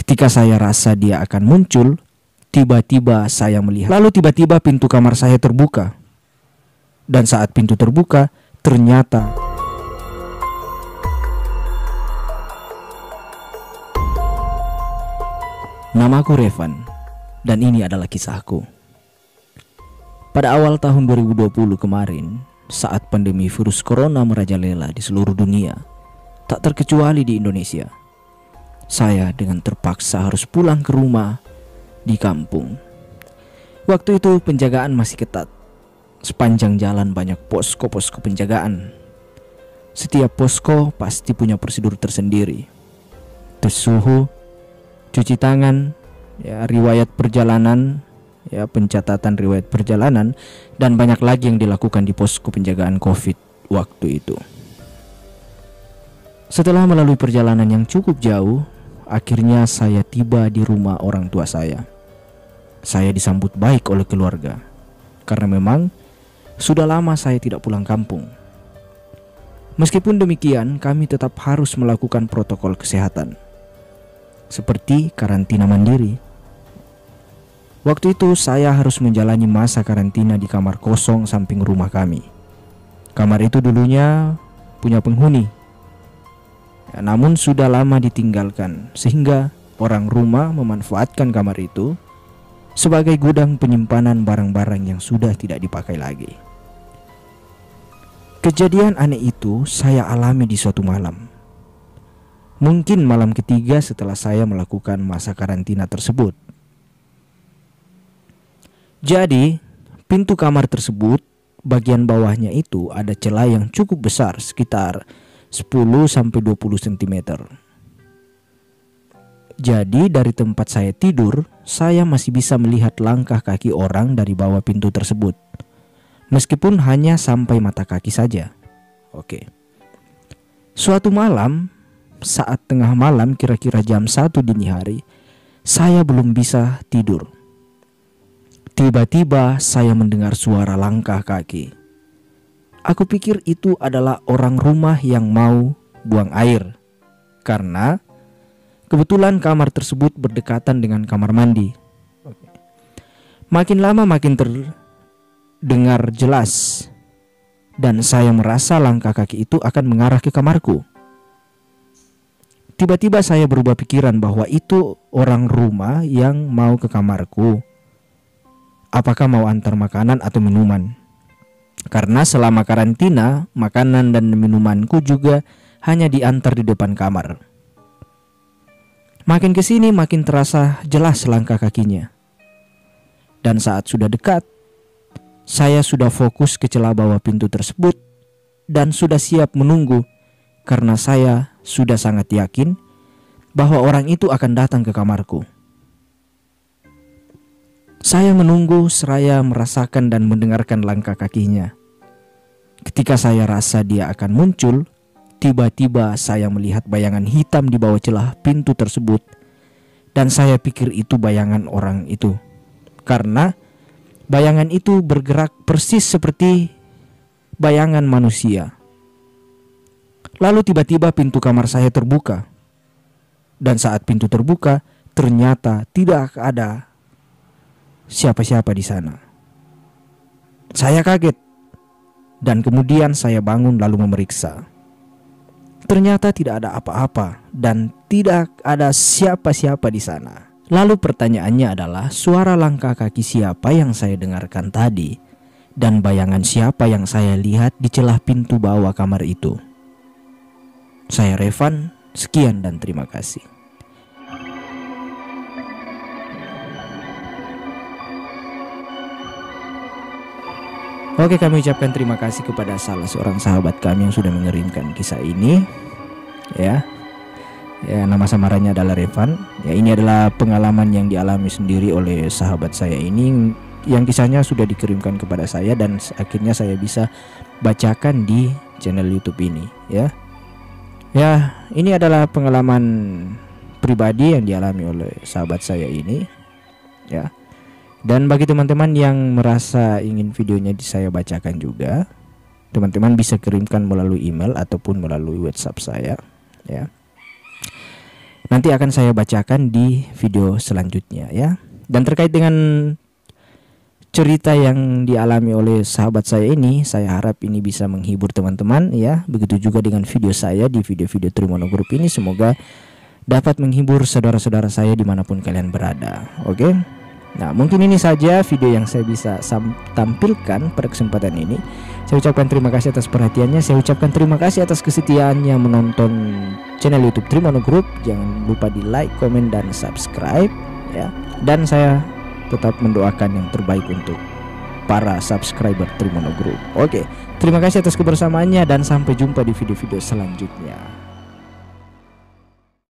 Ketika saya rasa dia akan muncul, tiba-tiba saya melihat. Lalu tiba-tiba pintu kamar saya terbuka. Dan saat pintu terbuka, ternyata namaku Revan, dan ini adalah kisahku. Pada awal tahun 2020 kemarin, saat pandemi virus corona merajalela di seluruh dunia, tak terkecuali di Indonesia, saya dengan terpaksa harus pulang ke rumah di kampung. Waktu itu penjagaan masih ketat. Sepanjang jalan banyak posko-posko penjagaan. Setiap posko pasti punya prosedur tersendiri. Tes suhu, cuci tangan, riwayat perjalanan, pencatatan riwayat perjalanan, dan banyak lagi yang dilakukan di posko penjagaan COVID waktu itu. Setelah melalui perjalanan yang cukup jauh, akhirnya saya tiba di rumah orang tua saya. Saya disambut baik oleh keluarga, karena memang sudah lama saya tidak pulang kampung. Meskipun demikian, kami tetap harus melakukan protokol kesehatan, seperti karantina mandiri. Waktu itu saya harus menjalani masa karantina di kamar kosong samping rumah kami. Kamar itu dulunya punya penghuni, namun sudah lama ditinggalkan, sehingga orang rumah memanfaatkan kamar itu sebagai gudang penyimpanan barang-barang yang sudah tidak dipakai lagi. Kejadian aneh itu saya alami di suatu malam. Mungkin malam ketiga setelah saya melakukan masa karantina tersebut. Jadi, pintu kamar tersebut, bagian bawahnya itu ada celah yang cukup besar, sekitar 10-20 cm. Jadi dari tempat saya tidur, saya masih bisa melihat langkah kaki orang dari bawah pintu tersebut, meskipun hanya sampai mata kaki saja. Oke. Suatu malam, saat tengah malam kira-kira jam 1 dini hari, saya belum bisa tidur. Tiba-tiba saya mendengar suara langkah kaki. Aku pikir itu adalah orang rumah yang mau buang air, karena kebetulan kamar tersebut berdekatan dengan kamar mandi. Makin lama makin terdengar jelas, dan saya merasa langkah kaki itu akan mengarah ke kamarku. Tiba-tiba saya berubah pikiran bahwa itu orang rumah yang mau ke kamarku. Apakah mau antar makanan atau minuman? Karena selama karantina, makanan dan minumanku juga hanya diantar di depan kamar. Makin kesini makin terasa jelas langkah kakinya. Dan saat sudah dekat, saya sudah fokus ke celah bawah pintu tersebut dan sudah siap menunggu, karena saya sudah sangat yakin bahwa orang itu akan datang ke kamarku. Saya menunggu seraya merasakan dan mendengarkan langkah kakinya. Ketika saya rasa dia akan muncul, tiba-tiba saya melihat bayangan hitam di bawah celah pintu tersebut, dan saya pikir itu bayangan orang itu, karena bayangan itu bergerak persis seperti bayangan manusia. Lalu tiba-tiba pintu kamar saya terbuka, dan saat pintu terbuka, ternyata tidak ada siapa-siapa di sana. Saya kaget, dan kemudian saya bangun lalu memeriksa. Ternyata tidak ada apa-apa dan tidak ada siapa-siapa di sana. Lalu pertanyaannya adalah, suara langkah kaki siapa yang saya dengarkan tadi, dan bayangan siapa yang saya lihat di celah pintu bawah kamar itu? Saya Revan, sekian dan terima kasih. Oke, kami ucapkan terima kasih kepada salah seorang sahabat kami yang sudah mengirimkan kisah ini. Ya, nama samarannya adalah Revan. Ya, ini adalah pengalaman yang dialami sendiri oleh sahabat saya ini, yang kisahnya sudah dikirimkan kepada saya dan akhirnya saya bisa bacakan di channel YouTube ini. Ya, ini adalah pengalaman pribadi yang dialami oleh sahabat saya ini. Ya. Dan bagi teman-teman yang merasa ingin videonya saya bacakan juga, teman-teman bisa kirimkan melalui email ataupun melalui WhatsApp saya, ya. nanti akan saya bacakan di video selanjutnya ya. Dan terkait dengan cerita yang dialami oleh sahabat saya ini, saya harap ini bisa menghibur teman-teman ya. Begitu juga dengan video saya di video-video Trimono Group ini, semoga dapat menghibur saudara-saudara saya dimanapun kalian berada. Oke. Nah, mungkin ini saja video yang saya bisa tampilkan pada kesempatan ini. Saya ucapkan terima kasih atas perhatiannya. Saya ucapkan terima kasih atas kesetiaannya menonton channel YouTube Trimono Group. Jangan lupa di like, komen, dan subscribe ya. Dan saya tetap mendoakan yang terbaik untuk para subscriber Trimono Group. Oke, terima kasih atas kebersamaannya dan sampai jumpa di video-video selanjutnya.